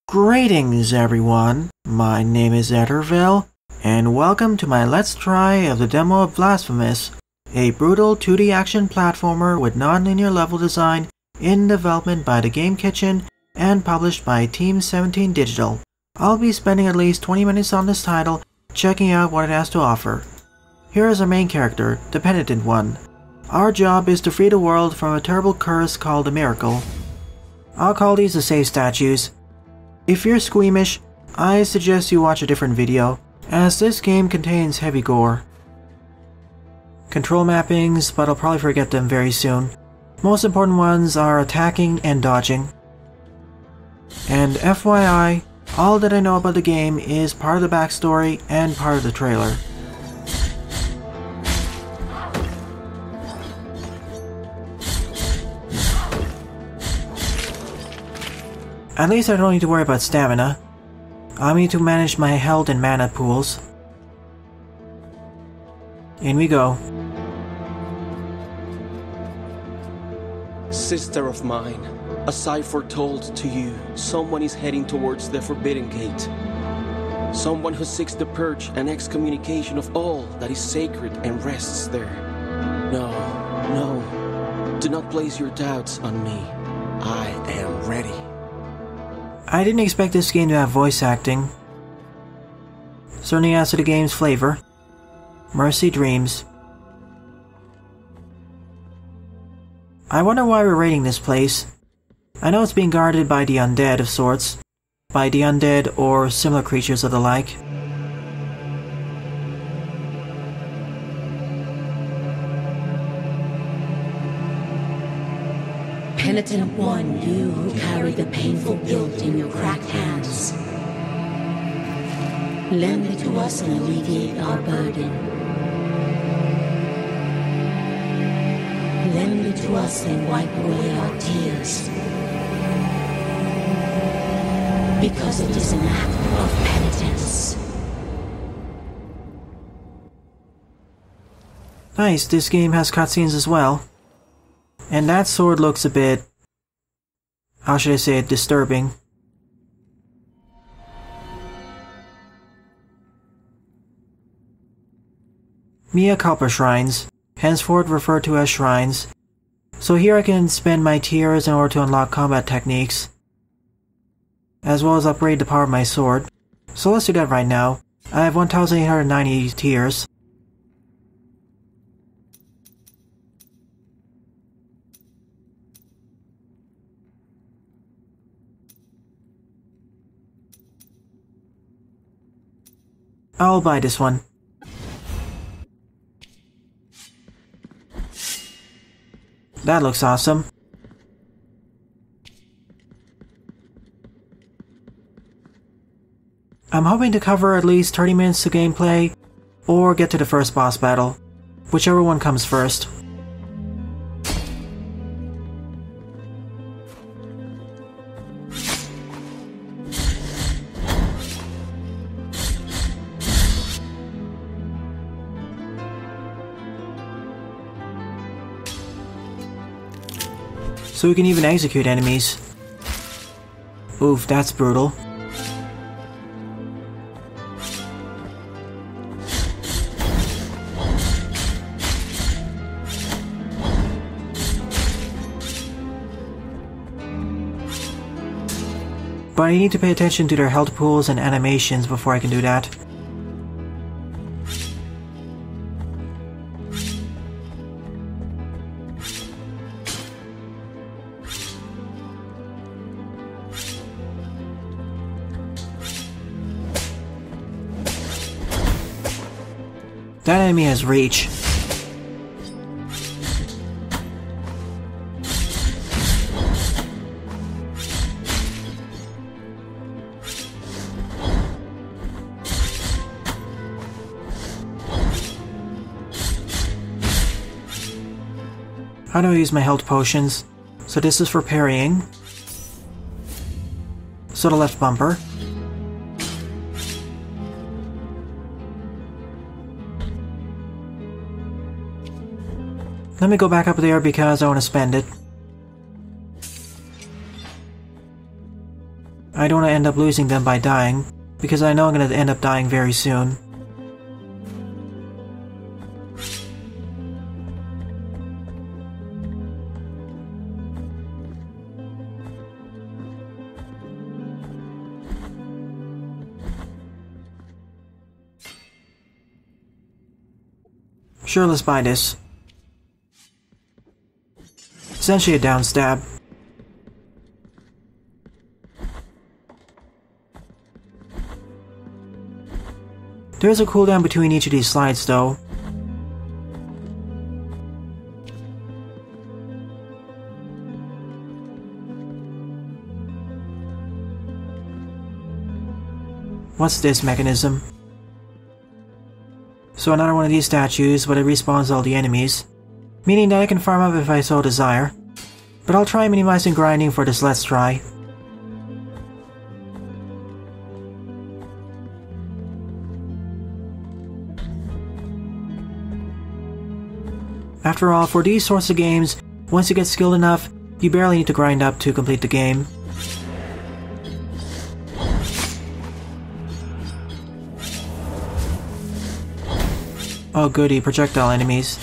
Greetings everyone, my name is Etterville, and welcome to my Let's Try of the demo of Blasphemous, a brutal 2D action platformer with non-linear level design in development by the Game Kitchen and published by Team17 Digital. I'll be spending at least 20 minutes on this title, checking out what it has to offer. Here is our main character, the Penitent One. Our job is to free the world from a terrible curse called a miracle. I'll call these the save statues. If you're squeamish, I suggest you watch a different video, as this game contains heavy gore. Control mappings, but I'll probably forget them very soon. Most important ones are attacking and dodging. And FYI, all that I know about the game is part of the backstory and part of the trailer. At least I don't need to worry about stamina. I'll need to manage my health and mana pools. In we go. Sister of mine, as I foretold to you, someone is heading towards the Forbidden Gate. Someone who seeks the purge and excommunication of all that is sacred and rests there. No, do not place your doubts on me. I am ready. I didn't expect this game to have voice acting. Certainly adds to the game's flavor. Mercy Dreams. I wonder why we're raiding this place. I know it's being guarded by the undead of sorts. By the undead or similar creatures of the like. Penitent One, you who carry the painful guilt in your cracked hands. Lend it to us and alleviate our burden. Lend it to us and wipe away our tears. Because it is an act of penitence. Nice, this game has cutscenes as well. And that sword looks a bit, how should I say it, disturbing. Mea culpa shrines, henceforth referred to as shrines. So here I can spend my tears in order to unlock combat techniques, as well as upgrade the power of my sword. So let's do that right now. I have 1,890 tears. I'll buy this one. That looks awesome. I'm hoping to cover at least 30 minutes of gameplay, or get to the first boss battle, whichever one comes first. So we can even execute enemies. Oof, that's brutal. But I need to pay attention to their health pools and animations before I can do that. That enemy has reach. How do I use my health potions? So this is for parrying. So the left bumper. Let me go back up there because I want to spend it. I I don't want to end up losing them by dying, because I know I'm going to end up dying very soon. Sure, let's buy this. Essentially a down stab. There is a cooldown between each of these slides though. What's this mechanism? So another one of these statues, but it respawns all the enemies, meaning that I can farm up if I so desire. But I'll try minimizing grinding for this let's try. After all, for these sorts of games, once you get skilled enough, you barely need to grind up to complete the game. Oh goody, projectile enemies.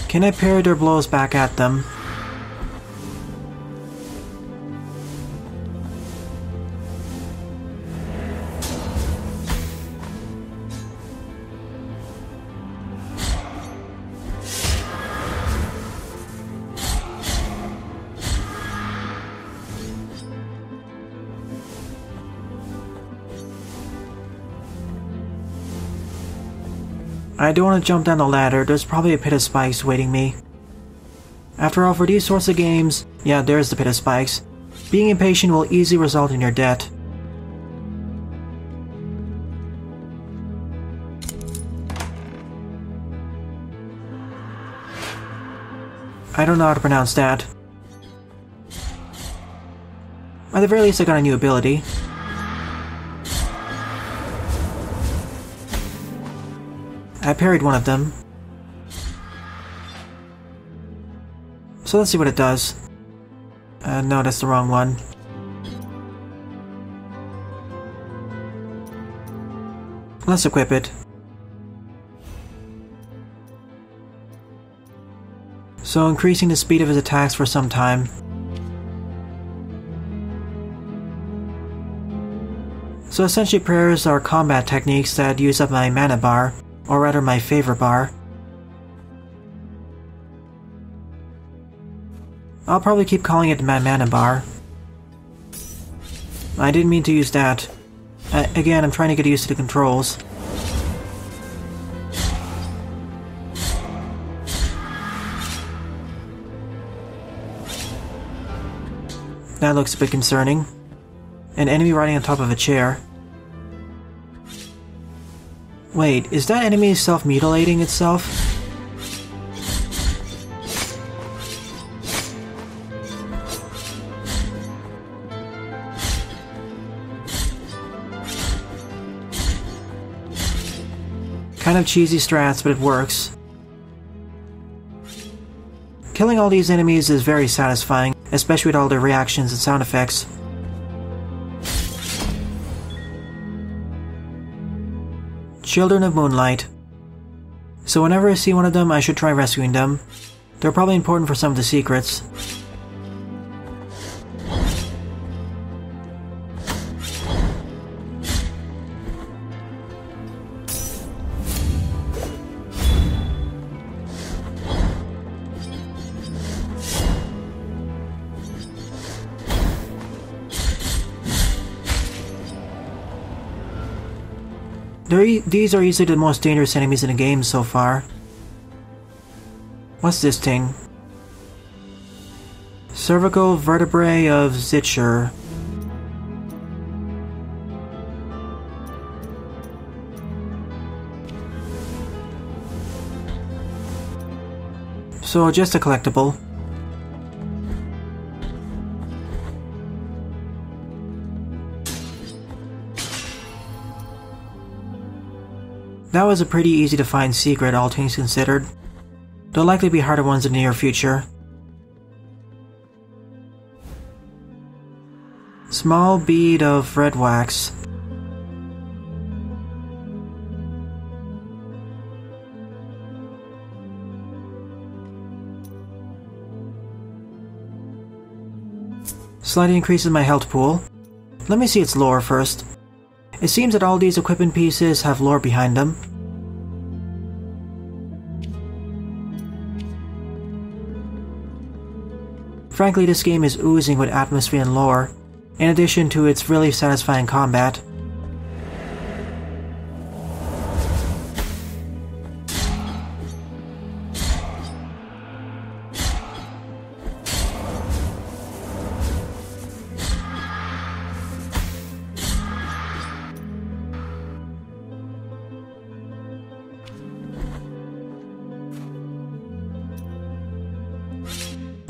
Can I parry their blows back at them? I don't want to jump down the ladder, there's probably a pit of spikes waiting me. After all, for these sorts of games, yeah, there's the pit of spikes. Being impatient will easily result in your death. I don't know how to pronounce that. At the very least I got a new ability. I parried one of them. So let's see what it does. No, that's the wrong one. Let's equip it. So increasing the speed of his attacks for some time. So essentially prayers are combat techniques that use up my mana bar. Or rather my favor bar. I'll probably keep calling it my mana bar. I didn't mean to use that. Again, I'm trying to get used to the controls. That looks a bit concerning. An enemy riding on top of a chair. Wait, is that enemy self-mutilating itself? Kind of cheesy strats, but it works. Killing all these enemies is very satisfying, especially with all their reactions and sound effects. Children of Moonlight. So whenever I see one of them, I should try rescuing them. They're probably important for some of the secrets. These are easily the most dangerous enemies in the game so far. What's this thing? Cervical vertebrae of Zitcher. So just a collectible. That was a pretty easy to find secret, all things considered. There'll likely be harder ones in the near future. Small bead of red wax. Slightly increases my health pool. Let me see its lore first. It seems that all these equipment pieces have lore behind them. Frankly, this game is oozing with atmosphere and lore, in addition to its really satisfying combat.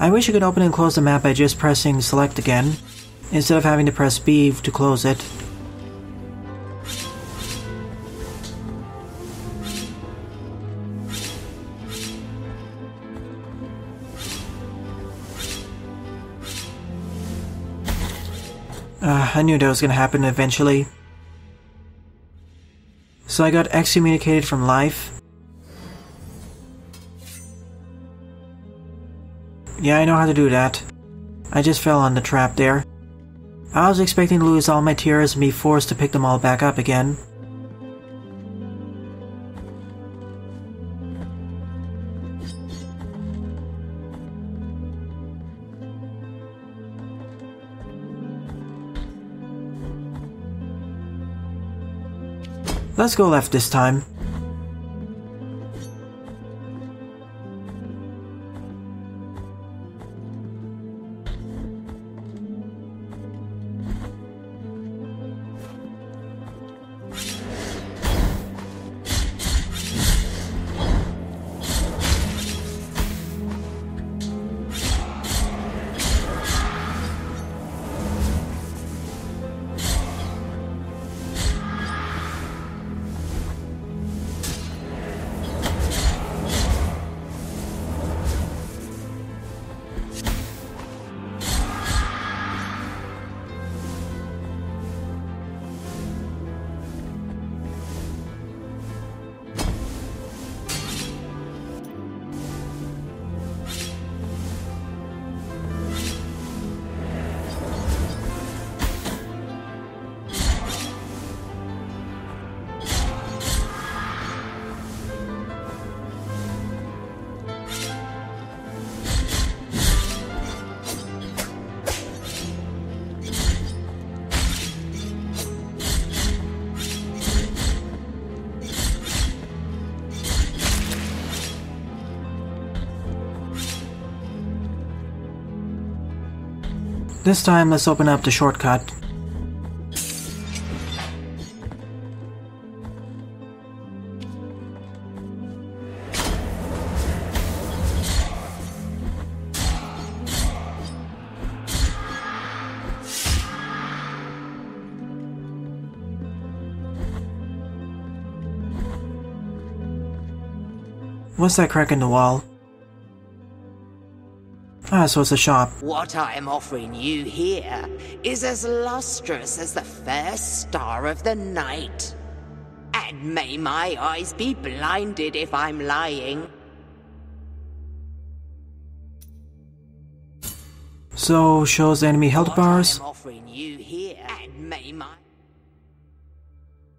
I wish you could open and close the map by just pressing select again, instead of having to press B to close it. I knew that was gonna happen eventually. So I got excommunicated from life. Yeah, I know how to do that. I just fell on the trap there. I was expecting to lose all my tears and be forced to pick them all back up again. Let's go left this time. This time, let's open up the shortcut. What's that crack in the wall? Ah, so it's a shop. What I am offering you here is as lustrous as the first star of the night. And may my eyes be blinded if I'm lying. So, shows enemy health bars. What I am offering you here, and may my...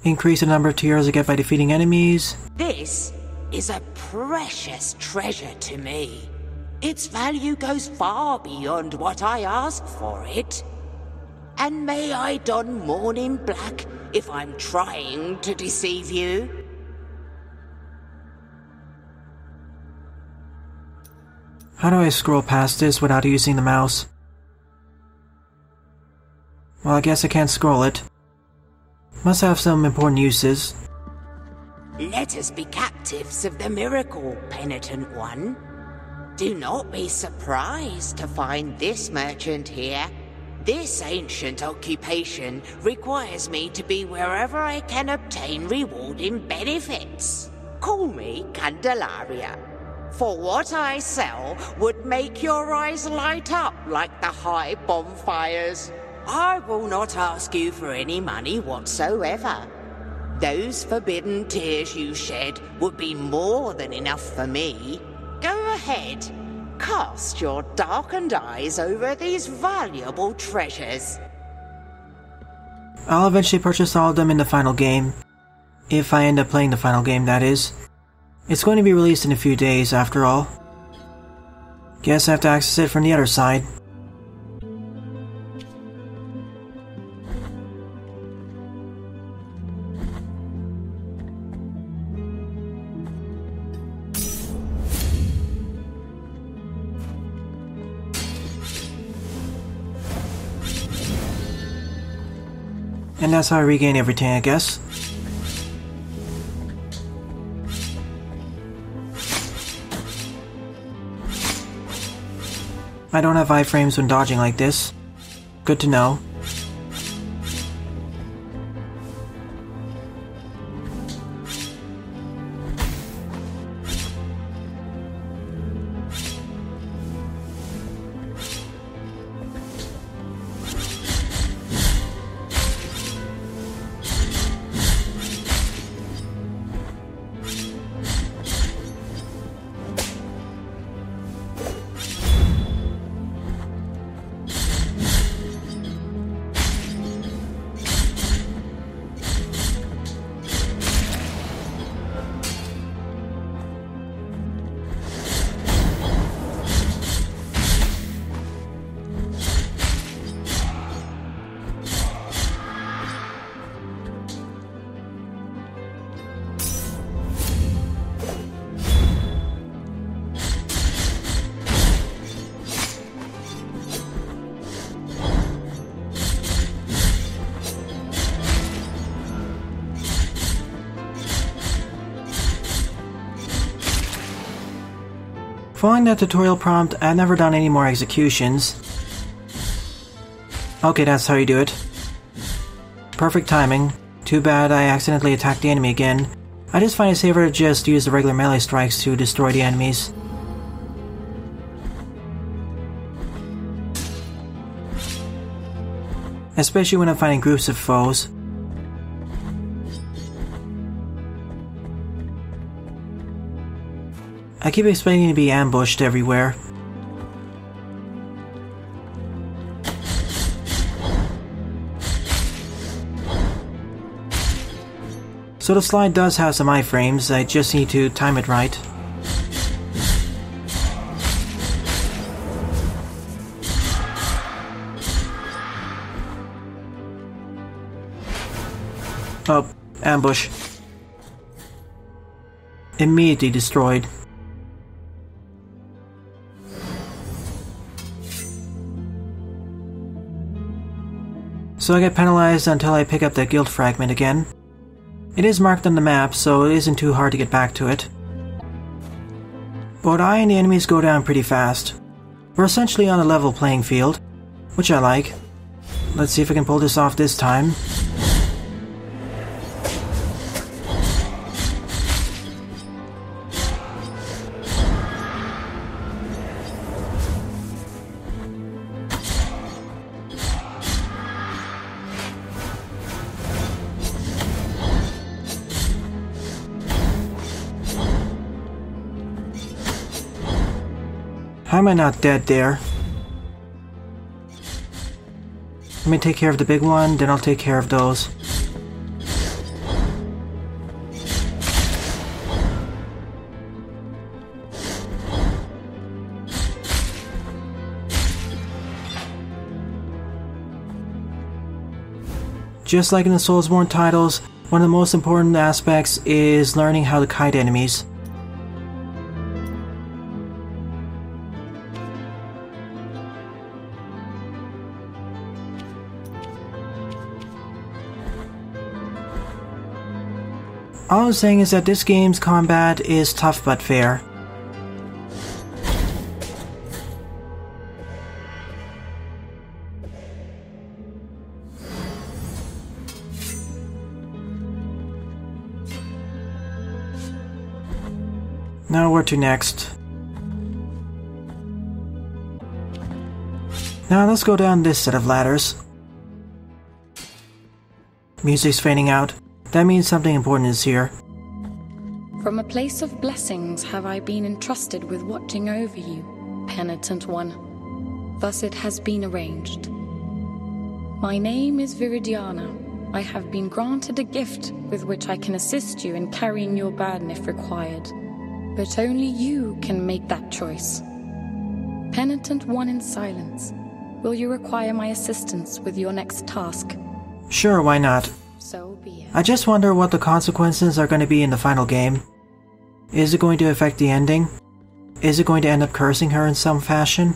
Increase the number of tears I get by defeating enemies. This is a precious treasure to me. Its value goes far beyond what I ask for it. And may I don mourning black if I'm trying to deceive you? How do I scroll past this without using the mouse? Well, I guess I can't scroll it. Must have some important uses. Let us be captives of the miracle, Penitent One. Do not be surprised to find this merchant here. This ancient occupation requires me to be wherever I can obtain rewarding benefits. Call me Candelaria. For what I sell would make your eyes light up like the high bonfires. I will not ask you for any money whatsoever. Those forbidden tears you shed would be more than enough for me. Go ahead, cast your darkened eyes over these valuable treasures. I'll eventually purchase all of them in the final game. If I end up playing the final game, that is. It's going to be released in a few days, after all. Guess I have to access it from the other side. And that's how I regain everything, I guess. I don't have iframes when dodging like this. Good to know. Following that tutorial prompt, I've never done any more executions. Okay, that's how you do it. Perfect timing. Too bad I accidentally attacked the enemy again. I just find it safer to just use the regular melee strikes to destroy the enemies. Especially when I'm fighting groups of foes. I keep expecting to be ambushed everywhere. So the slide does have some iframes, I just need to time it right. Oh, ambush. Immediately destroyed. So I get penalized until I pick up that guild fragment again. It is marked on the map, so it isn't too hard to get back to it. Both I and the enemies go down pretty fast. We're essentially on a level playing field, which I like. Let's see if I can pull this off this time. How am I not dead there? Let me take care of the big one, then I'll take care of those. Just like in the Soulsborne titles, one of the most important aspects is learning how to kite enemies. All I'm saying is that this game's combat is tough but fair. Now where to next? Now let's go down this set of ladders. Music's fading out. That means something important is here. From a place of blessings have I been entrusted with watching over you, Penitent One. Thus it has been arranged. My name is Viridiana. I have been granted a gift with which I can assist you in carrying your burden if required. But only you can make that choice. Penitent One in silence, will you require my assistance with your next task? Sure, why not? So be it. I just wonder what the consequences are going to be in the final game. Is it going to affect the ending? Is it going to end up cursing her in some fashion?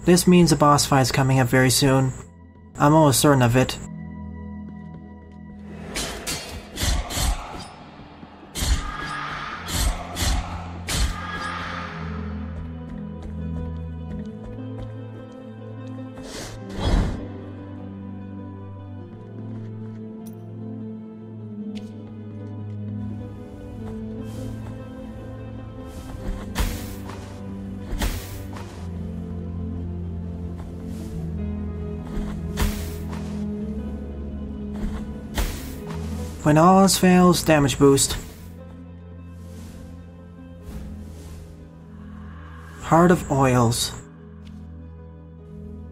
This means a boss fight's coming up very soon. I'm almost certain of it. When all else fails, damage boost. Heart of Oils.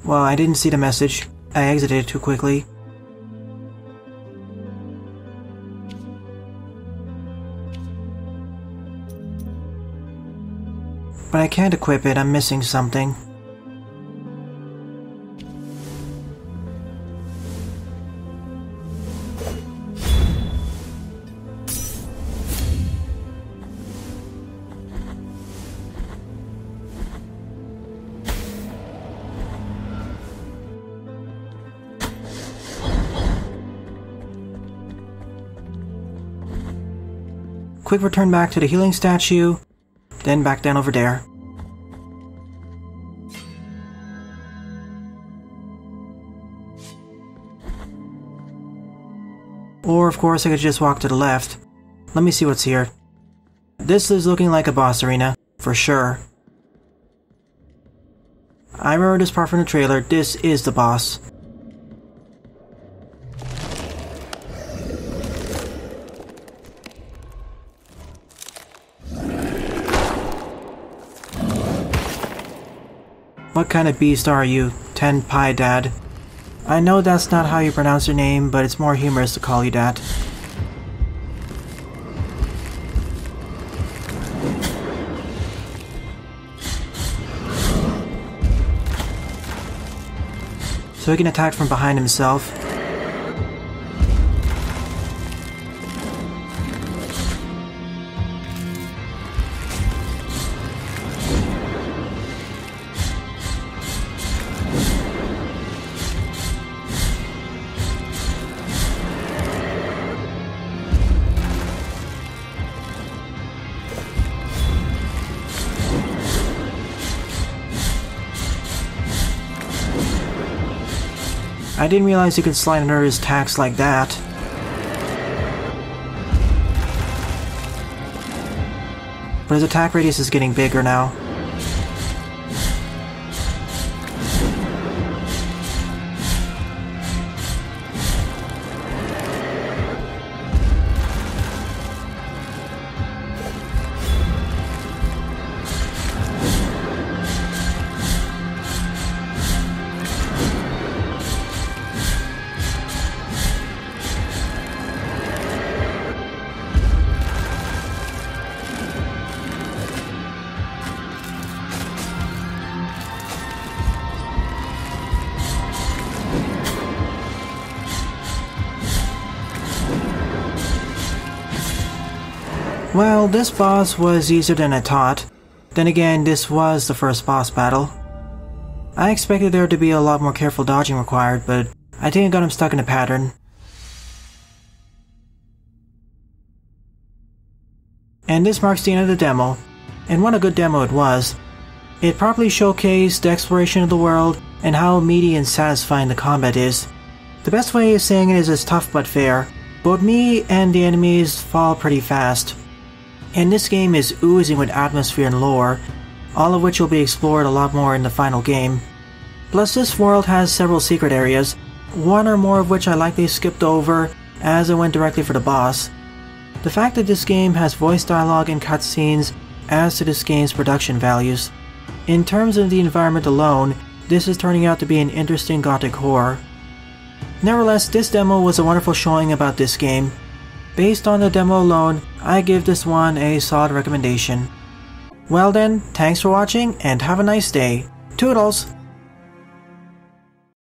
Well, I didn't see the message. I exited too quickly. But I can't equip it, I'm missing something. Quick return back to the healing statue, then back down over there. Or of course I could just walk to the left. Let me see what's here. This is looking like a boss arena, for sure. I remember this part from the trailer. This is the boss. What kind of beast are you, Ten Pi Dad? I know that's not how you pronounce your name, but it's more humorous to call you that. So he can attack from behind himself. I didn't realize you could slide under his attacks like that. But his attack radius is getting bigger now. Well, this boss was easier than I thought. Then again, this was the first boss battle. I expected there to be a lot more careful dodging required, but I think I got him stuck in a pattern. And this marks the end of the demo. And what a good demo it was. It properly showcased the exploration of the world and how meaty and satisfying the combat is. The best way of saying it is it's tough but fair. both me and the enemies fall pretty fast. And this game is oozing with atmosphere and lore, all of which will be explored a lot more in the final game. Plus this world has several secret areas, one or more of which I likely skipped over as I went directly for the boss. The fact that this game has voice dialogue and cutscenes adds to this game's production values. In terms of the environment alone, this is turning out to be an interesting gothic horror. Nevertheless, this demo was a wonderful showing about this game. Based on the demo alone, I give this one a solid recommendation. Well then, thanks for watching and have a nice day. Toodles!